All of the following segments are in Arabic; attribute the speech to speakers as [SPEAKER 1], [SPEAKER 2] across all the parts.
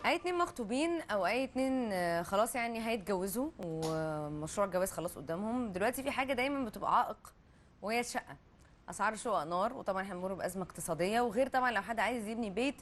[SPEAKER 1] اي اتنين مخطوبين او اي اتنين خلاص يعني هيتجوزوا ومشروع الجواز خلاص قدامهم، دلوقتي في حاجه دايما بتبقى عائق وهي الشقه. اسعار الشقق نار، وطبعا احنا بنمر بازمه اقتصاديه، وغير طبعا لو حد عايز يبني بيت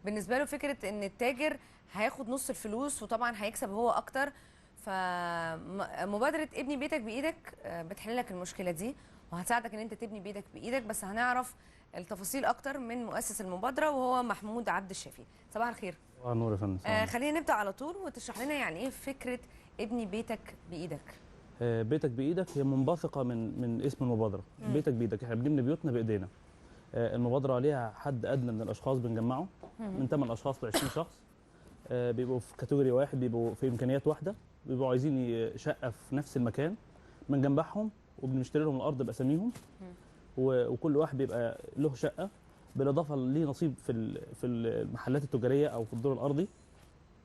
[SPEAKER 1] بالنسبه له فكره ان التاجر هياخد نص الفلوس وطبعا هيكسب هو اكتر. فمبادره ابني بيتك بايدك بتحل لك المشكله دي وهتساعدك ان انت تبني بيتك بايدك. بس هنعرف التفاصيل اكتر من مؤسس المبادره وهو محمود عبد الشافي. صباح الخير.
[SPEAKER 2] نور يا فندم.
[SPEAKER 1] خلينا نبدأ على طول وتشرح لنا يعني ايه فكرة ابني بيتك بإيدك.
[SPEAKER 2] بيتك بايدك هي منبثقه من اسم المبادره. بيتك بايدك، احنا بنبني بيوتنا بايدينا. المبادره ليها حد ادنى من الاشخاص بنجمعه من 8 اشخاص ل 20 شخص. بيبقوا في كاتيجوري واحد، بيبقوا في امكانيات واحده، بيبقوا عايزين شقه في نفس المكان. بنجمعهم وبنشتري لهم الارض باساميهم، وكل واحد بيبقى له شقه، بالاضافه ليه نصيب في المحلات التجاريه او في الدور الارضي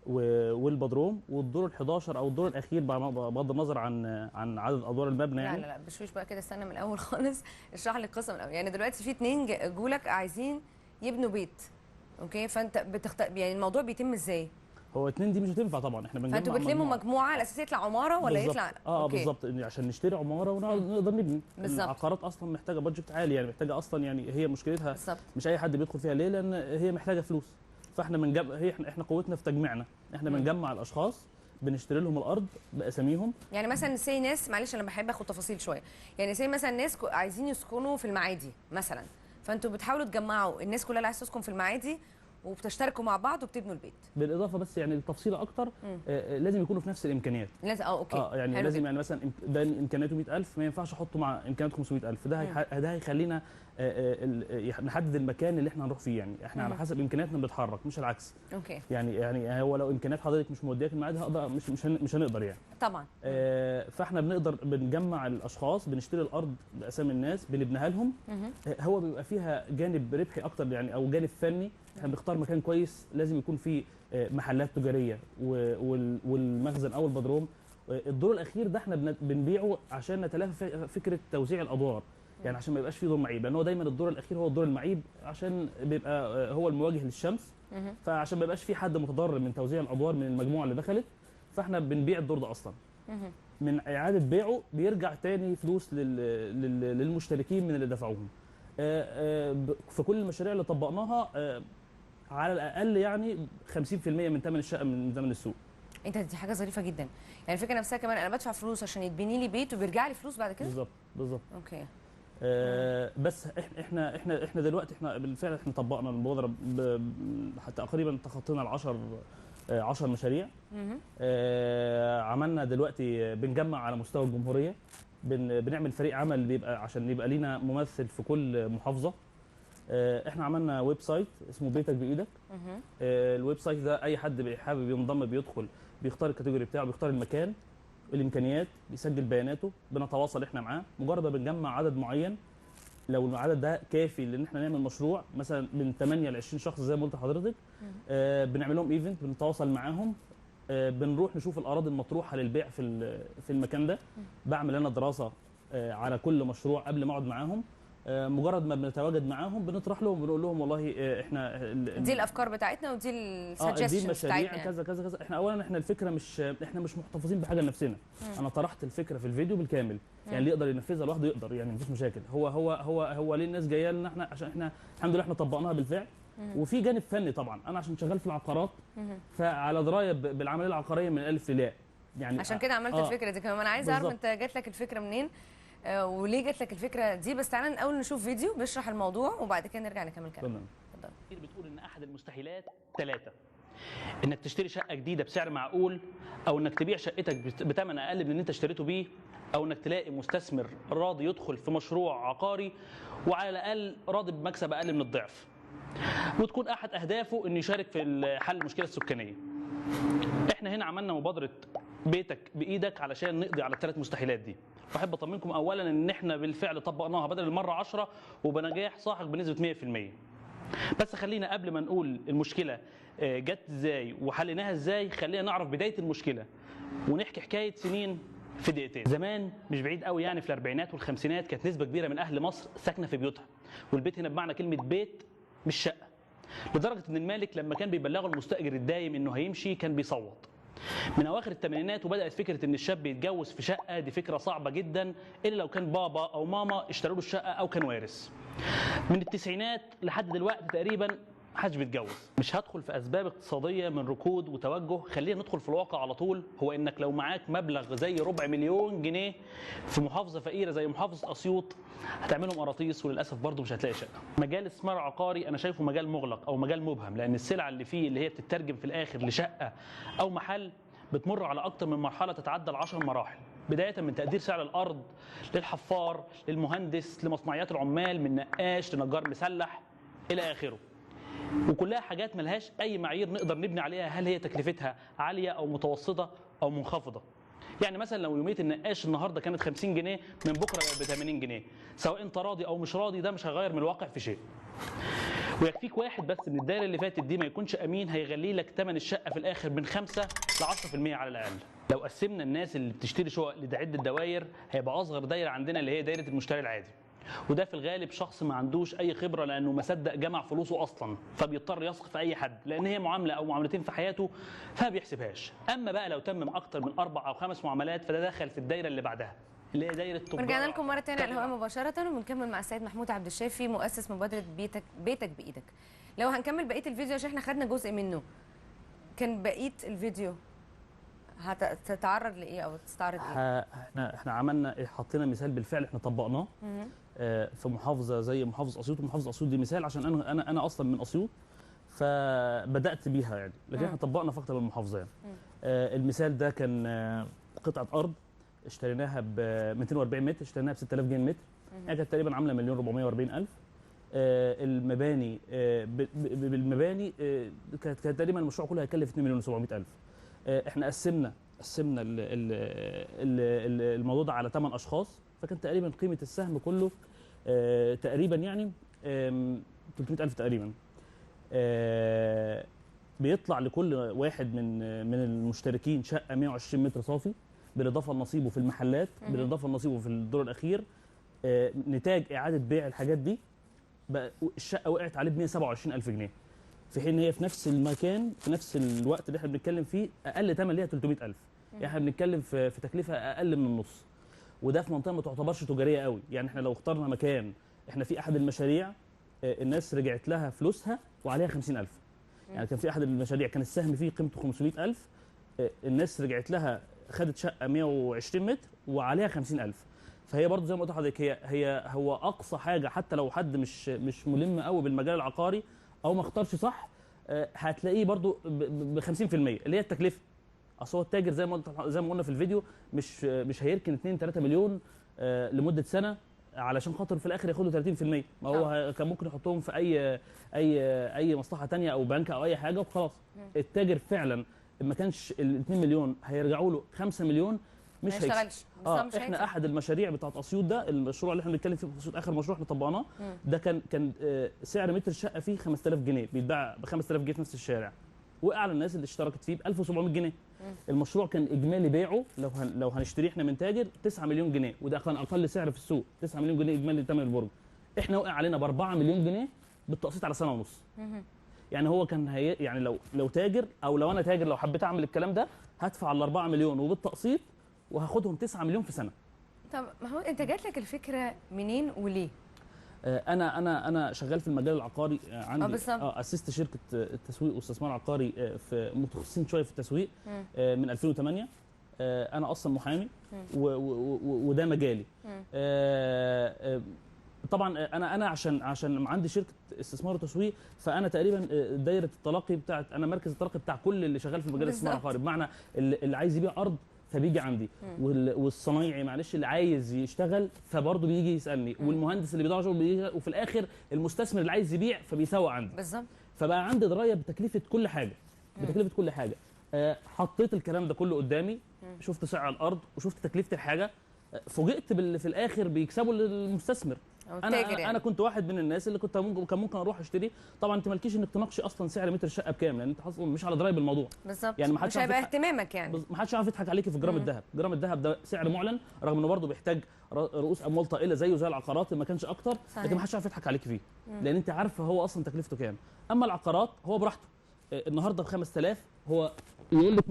[SPEAKER 2] والبدروم والدور ال11 او الدور الاخير، بغض النظر عن عدد ادوار المبنى يعني.
[SPEAKER 1] لا بشويش بقى كده، استنى من الاول خالص. اشرح لي القصه من الاول. يعني دلوقتي في اتنين جولك عايزين يبنوا بيت، اوكي؟ فانت يعني الموضوع بيتم ازاي؟
[SPEAKER 2] هو اتنين دي مش هتنفع طبعا، احنا بنجمع
[SPEAKER 1] فانتوا بتلموا مجموعه على اساس يطلع عماره ولا
[SPEAKER 2] بالزبط.
[SPEAKER 1] يطلع
[SPEAKER 2] بالظبط، عشان نشتري عماره ونقدر نبني.
[SPEAKER 1] بالظبط.
[SPEAKER 2] العقارات اصلا محتاجه بادجت عالي، يعني محتاجه اصلا، يعني هي مشكلتها
[SPEAKER 1] بالظبط.
[SPEAKER 2] مش اي حد بيدخل فيها. ليه؟ لان هي محتاجه فلوس. فاحنا احنا قوتنا في تجميعنا. احنا بنجمع الاشخاص، بنشتري لهم الارض باساميهم.
[SPEAKER 1] يعني مثلا سي ناس، معلش انا بحب اخد تفاصيل شويه، يعني سي مثلا ناس عايزين يسكنوا في المعادي مثلا، فانتوا بتحاولوا تجمعوا الناس كلها اللي عايزه تسكن في المعادي وبتشتركوا مع بعض وبتبنوا البيت.
[SPEAKER 2] بالاضافه بس يعني التفصيله اكتر، لازم يكونوا في نفس الامكانيات.
[SPEAKER 1] لازم اوكي.
[SPEAKER 2] يعني لازم جدا. يعني مثلا ده امكانياته 100,000، ما ينفعش احطه مع امكانيات 500,000. ده هيخلينا نحدد المكان اللي احنا هنروح فيه. يعني احنا على حسب امكانياتنا بنتحرك، مش العكس.
[SPEAKER 1] اوكي.
[SPEAKER 2] يعني هو لو امكانيات حضرتك مش مودياك الميعاد، هقدر مش هنقدر يعني.
[SPEAKER 1] طبعا.
[SPEAKER 2] فاحنا بنجمع الاشخاص، بنشتري الارض باسامي الناس، بنبنيها لهم. هو بيبقى فيها جانب ربحي اكتر يعني، او جانب فني. احنا بنختار مكان كويس، لازم يكون فيه محلات تجاريه والمخزن او البدروم. الدور الاخير ده احنا بنبيعه عشان نتلافى فكره توزيع الادوار، يعني عشان ما يبقاش فيه دور معيب، لان هو دايما الدور الاخير هو الدور المعيب، عشان بيبقى هو المواجه للشمس. فعشان ما يبقاش في حد متضرر من توزيع الادوار من المجموعه اللي دخلت، فاحنا بنبيع الدور ده اصلا. من اعاده بيعه بيرجع تاني فلوس للمشتركين من اللي دفعوهم. في كل المشاريع اللي طبقناها، على الاقل يعني 50% من ثمن الشقه من ثمن السوق.
[SPEAKER 1] دي حاجه ظريفه جدا. يعني الفكره نفسها كمان، انا بدفع فلوس عشان يتبني لي بيت وبيرجع لي فلوس بعد كده.
[SPEAKER 2] بالظبط.
[SPEAKER 1] اوكي.
[SPEAKER 2] بس احنا دلوقتي احنا بالفعل احنا طبقنا المبادره حتى تقريبا تخطينا ال 10 مشاريع. عملنا دلوقتي بنجمع على مستوى الجمهوريه. بنعمل فريق عمل بيبقى عشان يبقى لينا ممثل في كل محافظه. احنا عملنا ويب سايت اسمه بيتك بايدك. الويب سايت ده اي حد حابب ينضم بيدخل، بيختار الكاتيجوري بتاعه، بيختار المكان، الامكانيات، بيسجل بياناته، بنتواصل احنا معاه. مجرد ما بنجمع عدد معين، لو العدد ده كافي لان احنا نعمل مشروع مثلا من 8 ل 20 شخص زي ما قلت لحضرتك، بنعمل لهم ايفنت، بنتواصل معاهم، بنروح نشوف الاراضي المطروحه للبيع في المكان ده. بعمل انا دراسه على كل مشروع قبل ما اقعد معاهم. مجرد ما بنتواجد معاهم بنطرح لهم، بنقول لهم والله احنا
[SPEAKER 1] دي الافكار بتاعتنا ودي السجستشنز بتاعتنا.
[SPEAKER 2] كذا كذا كذا. احنا اولا الفكره احنا مش محتفظين بحاجه لنفسنا. انا طرحت الفكره في الفيديو بالكامل، يعني اللي يقدر ينفذها لوحده يقدر، يعني مفيش مشاكل. هو ليه الناس جايه لنا احنا؟ عشان احنا الحمد لله احنا طبقناها بالفعل. وفي جانب فني طبعا، انا عشان شغال في العقارات فعلى درايه بالعمليه العقاريه من الالف للياء يعني.
[SPEAKER 1] عشان كده عملت الفكره دي كمان. انا عايزه اعرف انت جات لك الفكره منين وليه جات لك الفكره دي. بس تعالى الاول نشوف فيديو بيشرح الموضوع وبعد كده نرجع نكمل كلام.
[SPEAKER 2] اتفضل. بتقول ان احد المستحيلات 3: انك تشتري شقه جديده بسعر معقول، او انك تبيع شقتك بثمن اقل من اللي انت اشتريته بيه، او انك تلاقي مستثمر راضي يدخل في مشروع عقاري وعلى الاقل راضي بمكسب اقل من الضعف، وتكون احد اهدافه انه يشارك في حل المشكله السكانيه. احنا هنا عملنا مبادره بيتك بايدك علشان نقضي على ال3 مستحيلات دي. واحب اطمنكم اولا ان احنا بالفعل طبقناها بدل المره 10 وبنجاح ساحق بنسبه 100%. بس خلينا قبل ما نقول المشكله جت ازاي وحليناها ازاي، خلينا نعرف بدايه المشكله ونحكي حكايه سنين في دقيقتين. زمان مش بعيد قوي يعني، في الاربعينات والخمسينات كانت نسبه كبيره من اهل مصر ساكنه في بيوتها. والبيت هنا بمعنى كلمه بيت مش شقه. لدرجه ان المالك لما كان بيبلغه المستاجر الدايم انه هيمشي كان بيصوت. من اواخر الثمانينات وبدات فكره ان الشاب يتجوز في شقه، دي فكره صعبه جدا الا لو كان بابا او ماما اشتروا له الشقه او كان وارث. من التسعينات لحد دلوقتي تقريبا محدش بيتجوز. مش هدخل في اسباب اقتصاديه من ركود وتوجه، خلينا ندخل في الواقع على طول. هو انك لو معاك مبلغ زي 250 000 جنيه في محافظه فقيره زي محافظه اسيوط هتعملهم قراطيس، وللاسف برضه مش هتلاقي شقه. مجال الاستثمار العقاري انا شايفه مجال مغلق او مجال مبهم، لان السلعه اللي فيه اللي هي بتترجم في الاخر لشقه او محل بتمر على اكتر من مرحله تتعدى ال10 مراحل، بدايه من تقدير سعر الارض للحفار للمهندس لمصنعيات العمال من نقاش لنجار مسلح الى اخره. وكلها حاجات ملهاش اي معايير نقدر نبني عليها هل هي تكلفتها عاليه او متوسطه او منخفضه. يعني مثلا لو يوميه النقاش النهارده كانت 50 جنيه من بكره بقت ب 80 جنيه، سواء انت راضي او مش راضي ده مش هيغير من الواقع في شيء. ويكفيك واحد بس من الدايره اللي فاتت دي ما يكونش امين هيغلي لك ثمن الشقه في الاخر من 5 ل 10% على الاقل. لو قسمنا الناس اللي بتشتري شقق لعده دوائر هيبقى اصغر دايره عندنا اللي هي دايره المشتري العادي، وده في الغالب شخص ما عندوش اي خبره لانه ما صدق جمع فلوسه اصلا، فبيضطر يثق في اي حد لان هي معامله او معاملتين في حياته فما بيحسبهاش. اما بقى لو تمم اكتر من 4 أو 5 معاملات فده دخل في الدايره اللي بعدها اللي هي دايره تجار.
[SPEAKER 1] رجعنا لكم مره ثانيه على الهواء مباشره وبنكمل مع السيد محمود عبد الشافي مؤسس مبادره بيتك بايدك. لو هنكمل بقيه الفيديو عشان احنا خدنا جزء منه، كان بقيه الفيديو هتتعرض لايه او تستعرض ايه؟
[SPEAKER 2] احنا عملنا حطينا مثال بالفعل احنا طبقناه في محافظه زي محافظه اسيوط، ومحافظه اسيوط دي مثال عشان انا اصلا من اسيوط فبدات بيها يعني، لكن احنا طبقنا في اكتر من محافظه يعني. المثال ده كان قطعه ارض اشتريناها ب 240 متر، اشتريناها ب 6000 جنيه المتر، يعني كانت تقريبا عامله 1,440,000. المباني بالمباني كانت تقريبا المشروع كله هيكلف 2,700,000. احنا قسمنا الموضوع ده على 8 اشخاص، فكان تقريبا قيمه السهم كله تقريبا يعني 300,000 تقريبا. بيطلع لكل واحد من المشتركين شقه 120 متر صافي، بالاضافه لنصيبه في المحلات، بالاضافه لنصيبه في الدور الاخير. نتاج اعاده بيع الحاجات دي بقى الشقه وقعت عليه ب 127,000 جنيه، في حين ان هي في نفس المكان في نفس الوقت اللي احنا بنتكلم فيه اقل ثمن ليها 300,000. يعني احنا بنتكلم في تكلفه اقل من النص، وده في منطقه ما تعتبرش تجاريه قوي. يعني احنا لو اخترنا مكان، احنا في احد المشاريع الناس رجعت لها فلوسها وعليها 50,000. يعني كان في احد المشاريع كان السهم فيه قيمته 500,000، الناس رجعت لها خدت شقه 120 متر وعليها 50,000. فهي برضو زي ما قلت لحضرتك هو اقصى حاجه، حتى لو حد مش ملم قوي بالمجال العقاري او ما اختارش صح هتلاقيه برضو ب 50% اللي هي التكلفه. اصل هو التاجر زي ما قلنا في الفيديو مش هيركن 2 3 مليون لمده سنه علشان خاطر في الاخر ياخدوا 30%. ما هو كان ممكن يحطهم في اي مصلحه ثانيه او بنك او اي حاجه وخلاص. التاجر فعلا ما كانش ال 2 مليون هيرجعوا له 5 مليون مش
[SPEAKER 1] هيشتغلش.
[SPEAKER 2] احنا احد المشاريع بتاعت اسيوط ده، المشروع اللي احنا بنتكلم فيه في اسيوط اخر مشروع احنا طبقناه ده كان سعر متر الشقه فيه 5000 جنيه، بيتباع ب 5000 جنيه في نفس الشارع، وقع للناس اللي اشتركت فيه ب 1700 جنيه. المشروع كان اجمالي بيعه لو هنشتريه احنا من تاجر 9 مليون جنيه، وده كان اقل سعر في السوق. 9 مليون جنيه اجمالي ثمن البرج، احنا وقع علينا ب 4 مليون جنيه بالتقسيط على سنه ونص. يعني هو كان يعني لو تاجر او لو انا تاجر لو حبيت اعمل الكلام ده هدفع ال 4 مليون وبالتقسيط وهاخدهم 9 مليون في سنه.
[SPEAKER 1] طب محمود انت جات لك الفكره منين وليه؟
[SPEAKER 2] انا شغال في المجال العقاري، عندي اسست شركه التسويق والاستثمار العقاري في متخصصين شويه في التسويق من 2008. انا اصلا محامي وده مجالي. طبعا انا عشان عندي شركه استثمار وتسويق، فانا تقريبا دايره التلقي بتاعت انا مركز التلقي بتاع كل اللي شغال في مجال الاستثمار العقاري، بمعنى اللي عايز يبيع ارض فبيجي عندي، والصنايعي معلش اللي عايز يشتغل فبرضه بيجي يسالني، والمهندس اللي بيدور شغل بيجي، وفي الاخر المستثمر اللي عايز يبيع فبيسوق عندي.
[SPEAKER 1] بالظبط.
[SPEAKER 2] فبقى عندي درايه بتكلفه كل حاجه، كل حاجه. حطيت الكلام ده كله قدامي، شفت سعر الارض وشفت تكلفه الحاجه، فوجئت باللي في الاخر بيكسبوا المستثمر. انا كنت واحد من الناس اللي كان ممكن اروح اشتري. طبعا انت مالكيش انك تناقشي اصلا سعر متر الشقه بكام، لان انت اصلا مش على درايه بالموضوع.
[SPEAKER 1] بالظبط،
[SPEAKER 2] يعني
[SPEAKER 1] مش هيبقى اهتمامك، يعني
[SPEAKER 2] ما حدش عارف يضحك عليكي في جرام الذهب. جرام الذهب ده سعر معلن، رغم انه برضه بيحتاج رؤوس اموال طائله زيه زي العقارات ما كانش اكتر، لكن ما حدش عارف يضحك عليكي فيه، لان انت عارفه هو اصلا تكلفته كام. اما العقارات هو براحته، النهارده ب 5000 هو يقول لك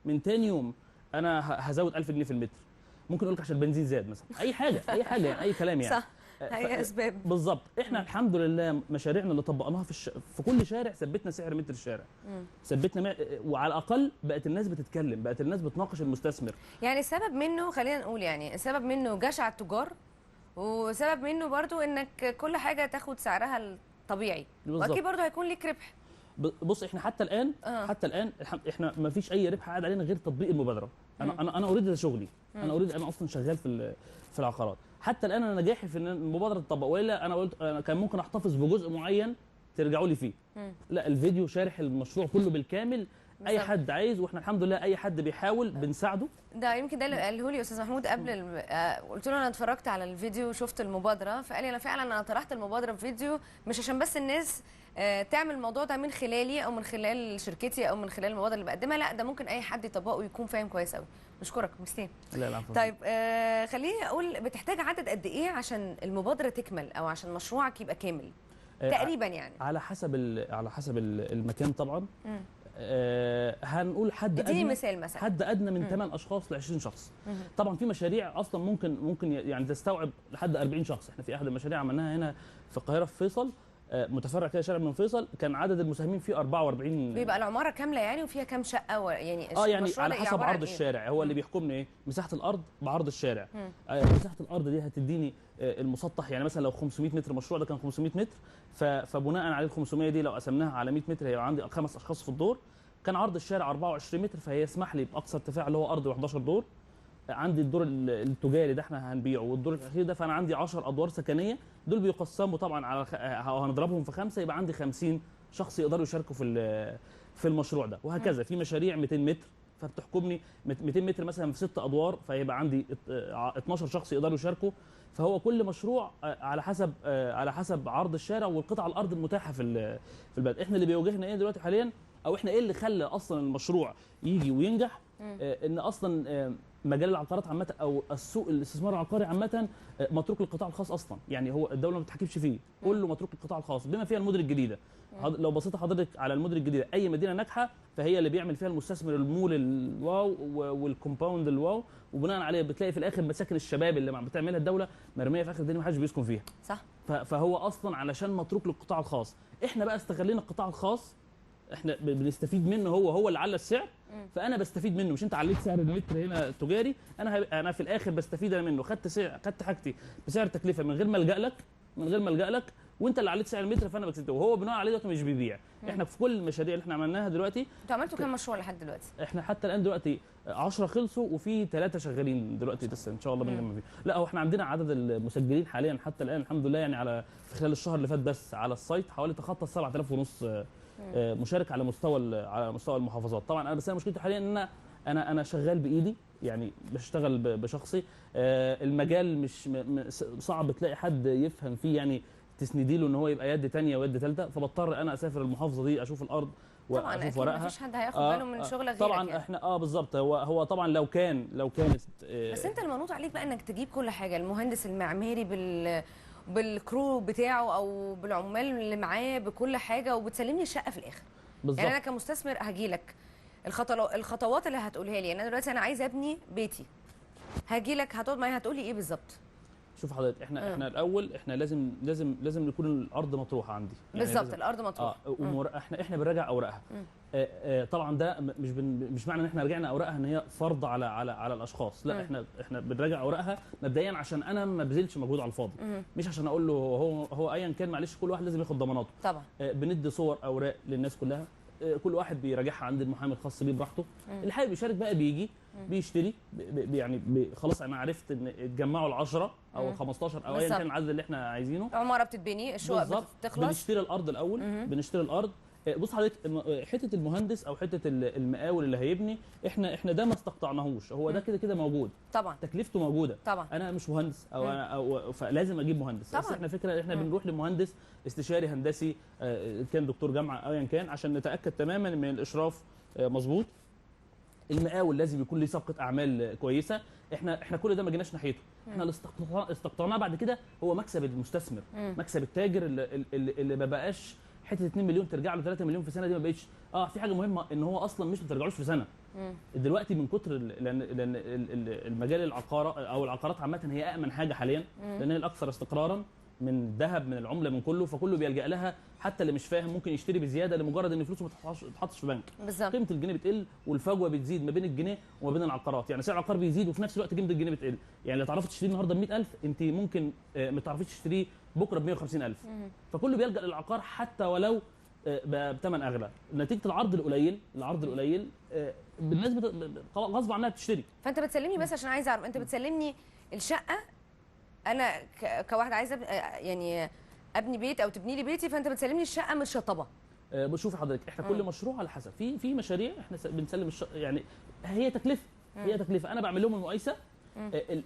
[SPEAKER 2] من تاني يوم انا هزود 1000 جنيه في المتر، ممكن يقول لك عشان البنزين زاد مثلا، اي حاجه يعني اي كلام يعني.
[SPEAKER 1] صح، هي اسباب
[SPEAKER 2] بالظبط. احنا الحمد لله مشاريعنا اللي طبقناها في كل شارع ثبتنا سعر متر الشارع، ثبتنا وعلى الاقل بقت الناس بتتكلم، بقت الناس بتناقش المستثمر.
[SPEAKER 1] يعني السبب منه، خلينا نقول يعني السبب منه جشع التجار، وسبب منه برضو انك كل حاجه تاخد سعرها الطبيعي، واكيد برضو هيكون ليك ربح.
[SPEAKER 2] بص احنا حتى الان احنا ما فيش اي ربح قاعد علينا غير تطبيق المبادره. انا اريد ده شغلي، انا اصلا شغال في العقارات. حتى الان انا نجاحي في ان المبادره تطبق، والا انا قلت انا كان ممكن احتفظ بجزء معين ترجعوا لي فيه. لا، الفيديو شارح المشروع كله بالكامل، اي حد عايز، واحنا الحمد لله اي حد بيحاول بنساعده.
[SPEAKER 1] ده يمكن ده اللي قاله لي استاذ محمود قبل قلت له انا اتفرجت على الفيديو وشفت المبادره، فقال لي انا فعلا طرحت المبادره في فيديو مش عشان بس الناس تعمل الموضوع ده من خلالي او من خلال شركتي او من خلال المبادره اللي بقدمها، لا ده ممكن اي حد يطبقه ويكون فاهم كويس قوي. نشكرك ميرسي.
[SPEAKER 2] لا العفو.
[SPEAKER 1] طيب خليني اقول، بتحتاج عدد قد ايه عشان المبادره تكمل او عشان مشروعك يبقى كامل تقريبا؟ يعني
[SPEAKER 2] على حسب المكان طبعا. هنقول حد ادنى،
[SPEAKER 1] اديني مثال مثلا،
[SPEAKER 2] حد ادنى من 8 اشخاص ل 20 شخص. طبعا في مشاريع اصلا ممكن يعني تستوعب لحد 40 شخص. احنا في احد المشاريع عملناها هنا في القاهره في فيصل، متفرع كده شارع من فيصل، كان عدد المساهمين فيه 44.
[SPEAKER 1] بيبقى العماره كامله يعني وفيها كام شقه يعني
[SPEAKER 2] يعني على حسب عرض الشارع هو اللي بيحكمني ايه مساحه الارض بعرض الشارع. مساحه الارض دي هتديني المسطح، يعني مثلا لو 500 متر، المشروع ده كان 500 متر، فبناء على ال 500 دي لو قسمناها على 100 متر هيبقى عندي 5 اشخاص في الدور. كان عرض الشارع 24 متر، فهي يسمح لي باقصى ارتفاع اللي هو ارضي 11 دور. عندي الدور التجاري ده احنا هنبيعه، والدور الاخير ده فانا عندي 10 ادوار سكنيه، دول بيقسموا طبعا على هنضربهم في 5 يبقى عندي 50 شخص يقدروا يشاركوا في المشروع ده، وهكذا. في مشاريع 200 متر فبتحكمني 200 متر مثلا في 6 ادوار، فيبقى عندي 12 شخص يقدروا يشاركوا. فهو كل مشروع على حسب عرض الشارع والقطع الارض المتاحه في البلد. احنا اللي بيواجهنا ايه دلوقتي حاليا، او احنا ايه اللي خلى اصلا المشروع يجي وينجح، ان اصلا مجال العقارات عامه او السوق الاستثمار العقاري عامه متروك للقطاع الخاص اصلا. يعني هو الدوله ما بتتحكمش فيه، كله متروك للقطاع الخاص بما فيها المدن الجديده. لو بصيت حضرتك على المدن الجديده، اي مدينه ناجحه فهي اللي بيعمل فيها المستثمر المول الواو والكومباوند الواو، وبناء عليه بتلاقي في الاخر مساكن الشباب اللي بتعملها الدوله مرميه في اخر الدنيا ما حدش بيسكن فيها.
[SPEAKER 1] صح.
[SPEAKER 2] فهو اصلا علشان متروك للقطاع الخاص. احنا بقى استغلينا القطاع الخاص، احنا بنستفيد منه، هو اللي على السعر، فانا بستفيد منه. مش انت عليت سعر المتر هنا تجاري، انا في الاخر بستفيد انا منه. خدت حاجتي بسعر تكلفه من غير ما الجا لك، وانت اللي عليت سعر المتر، فانا بكسبه، وهو بناء عليه دلوقتي مش بيبيع. احنا في كل المشاريع اللي احنا عملناها دلوقتي.
[SPEAKER 1] انتوا عملتوا كام مشروع لحد دلوقتي؟
[SPEAKER 2] احنا حتى الان دلوقتي 10 خلصوا وفي 3 شغالين دلوقتي لسه ان شاء الله بنجمع فيه. لا هو احنا عندنا عدد المسجلين حاليا حتى الان الحمد لله، يعني على في خلال الشهر اللي فات بس على السايت حوالي تخطى 7,500 مشارك على مستوى المحافظات. طبعا انا بس مشكلتي حاليا ان انا شغال بايدي، يعني بشتغل بشخصي. المجال مش صعب تلاقي حد يفهم فيه، يعني تسندي له ان هو يبقى يد ثانيه ويد ثالثه، فبضطر انا اسافر المحافظه دي اشوف الارض واشوف ورقها.
[SPEAKER 1] طبعا مفيش حد هياخد باله من شغلك غيرك.
[SPEAKER 2] طبعا
[SPEAKER 1] يعني.
[SPEAKER 2] احنا بالظبط. هو طبعا لو كانت
[SPEAKER 1] بس انت المنوط عليك بقى انك تجيب كل حاجه، المهندس المعماري بالكرو بتاعه او بالعمال اللي معاه بكل حاجه، وبتسلمني الشقه في الاخر. بالزبط. يعني انا كمستثمر هاجي لك الخطوات اللي هتقولها لي. انا دلوقتي انا عايزه ابني بيتي، هاجي لك هتقعد معايا هتقولي ايه بالظبط؟
[SPEAKER 2] شوف حضرتك، احنا الاول احنا لازم يكون الارض مطروحه عندي. يعني
[SPEAKER 1] بالظبط الارض مطروحه.
[SPEAKER 2] احنا بنراجع اوراقها. طبعا ده مش معنى ان احنا رجعنا اوراقها ان هي فرض على الاشخاص. لا، احنا بنراجع اوراقها مبدئيا عشان انا ما بذلش مجهود على الفاضي. مش عشان اقول له هو ايا كان، معلش كل واحد لازم ياخد ضماناته.
[SPEAKER 1] طبعا
[SPEAKER 2] بندي صور اوراق للناس كلها، كل واحد بيراجعها عند المحامي الخاص بيه براحته. اللي حابب يشارك بقى بيجي بيشتري يعني خلاص انا عرفت ان اتجمعوا ال10 او ال15 او ايا كان العدد اللي احنا عايزينه.
[SPEAKER 1] عماره بتتبني، الشقق بتخلص،
[SPEAKER 2] بنشتري الارض الاول. بنشتري الارض، بص حضرتك، حته المهندس او حته المقاول اللي هيبني، احنا ده ما استقطعناهوش، هو ده كده كده موجود،
[SPEAKER 1] طبعا
[SPEAKER 2] تكلفته موجوده.
[SPEAKER 1] طبعا.
[SPEAKER 2] انا مش مهندس او انا فلازم اجيب مهندس. بس
[SPEAKER 1] طبعاً.
[SPEAKER 2] احنا فكره احنا بنروح لمهندس استشاري هندسي، كان دكتور جامعه او ايا كان، عشان نتاكد تماما من الاشراف مظبوط. المقاول لازم يكون ليه سابقه اعمال كويسه. احنا كل ده ما جيناش ناحيته، احنا اللي استقطعناه بعد كده هو مكسب المستثمر، مكسب التاجر اللي ما بقاش حته 2 مليون ترجع له 3 مليون في سنه، دي ما بقتش. في حاجه مهمه، ان هو اصلا مش بترجعوش في سنه. دلوقتي من كتر لان المجال العقار او العقارات عامه هي امن حاجه حاليا، لان هي الاكثر استقرارا من الذهب، من العمله، من كله، فكله بيلجأ لها. حتى اللي مش فاهم ممكن يشتري بزياده لمجرد ان فلوسه ما تتحطش في بنك.
[SPEAKER 1] بالظبط.
[SPEAKER 2] قيمه الجنيه بتقل والفجوه بتزيد ما بين الجنيه وما بين العقارات، يعني سعر العقار بيزيد وفي نفس الوقت قيمه الجنيه بتقل. يعني اللي تعرفي تشتريه النهارده ب 100,000 انت ممكن ما تعرفيش تشتريه بكره ب 150,000. فكله بيلجأ للعقار حتى ولو بثمن اغلى، نتيجه العرض القليل الناس غصب عنها بتشتري.
[SPEAKER 1] فانت بتسلمني، بس عشان عايزه اعرف، انت بتسلمني الشقه، انا كواحده عايزه يعني ابني بيت او تبني لي بيتي، فانت بتسلمني الشقه مش شطبه.
[SPEAKER 2] بشوفي حضرتك، احنا كل مشروع على حسب، في مشاريع احنا بنسلم يعني هي تكلفه انا بعمل لهم المقايسه.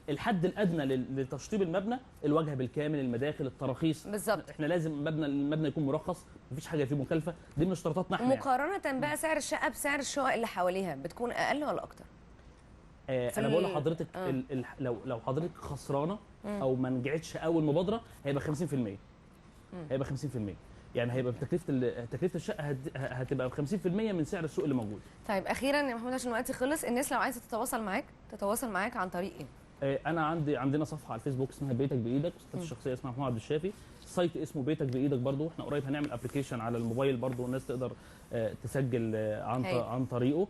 [SPEAKER 2] الحد الادنى لتشطيب المبنى، الواجهه بالكامل، المداخل، التراخيص.
[SPEAKER 1] بالظبط.
[SPEAKER 2] احنا لازم المبنى يكون مرخص، مفيش حاجه فيه مكلفه، دي من اشتراطاتنا احنا.
[SPEAKER 1] مقارنه بقى سعر الشقه بسعر الشقق اللي حواليها بتكون اقل ولا اكتر؟
[SPEAKER 2] انا بقول لحضرتك لو حضرتك خسرانه او ما نجحتش اول مبادره هيبقى 50%. هيبقى 50%، يعني هيبقى تكلفه الشقه هتبقى ب 50% من سعر السوق اللي موجود.
[SPEAKER 1] طيب اخيرا يا محمود، عشان وقتي خلص، الناس لو عايزه تتواصل معاك عن طريق ايه؟
[SPEAKER 2] انا عندنا صفحه على الفيسبوك اسمها بيتك بايدك، وصفحتي الشخصيه اسمها محمود عبد الشافي، السايت اسمه بيتك بايدك برضو. احنا قريب هنعمل ابلكيشن على الموبايل برضو، والناس تقدر تسجل عن طريقه.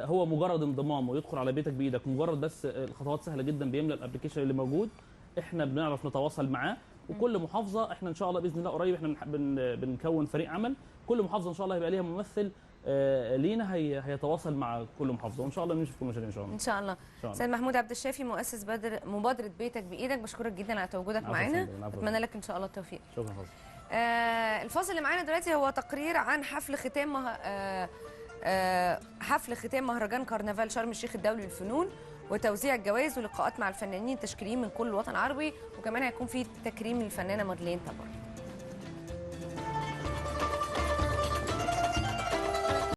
[SPEAKER 2] هو مجرد انضمام ويدخل على بيتك بايدك، مجرد بس الخطوات سهله جدا، بيملى الابلكيشن اللي موجود، احنا بنعرف نتواصل معاه. وكل محافظه احنا ان شاء الله باذن الله قريب احنا بنكون فريق عمل، كل محافظه ان شاء الله هيبقى ليها ممثل لينا هيتواصل مع كل محافظه، وان شاء الله نمشي في كل مشاريع ان شاء الله.
[SPEAKER 1] ان شاء الله. سيد محمود عبد الشافي، مؤسس مبادره بيتك بايدك، بشكرك جدا على تواجدك معانا، اتمنى لك ان شاء الله التوفيق.
[SPEAKER 2] شكرا حضرتك.
[SPEAKER 1] الفاصل اللي معانا دلوقتي هو تقرير عن حفل ختام مهرجان كرنفال شرم الشيخ الدولي للفنون، وتوزيع الجوائز ولقاءات مع الفنانين التشكيليين من كل الوطن العربي، وكمان هيكون في تكريم للفنانه مارلين طبعا.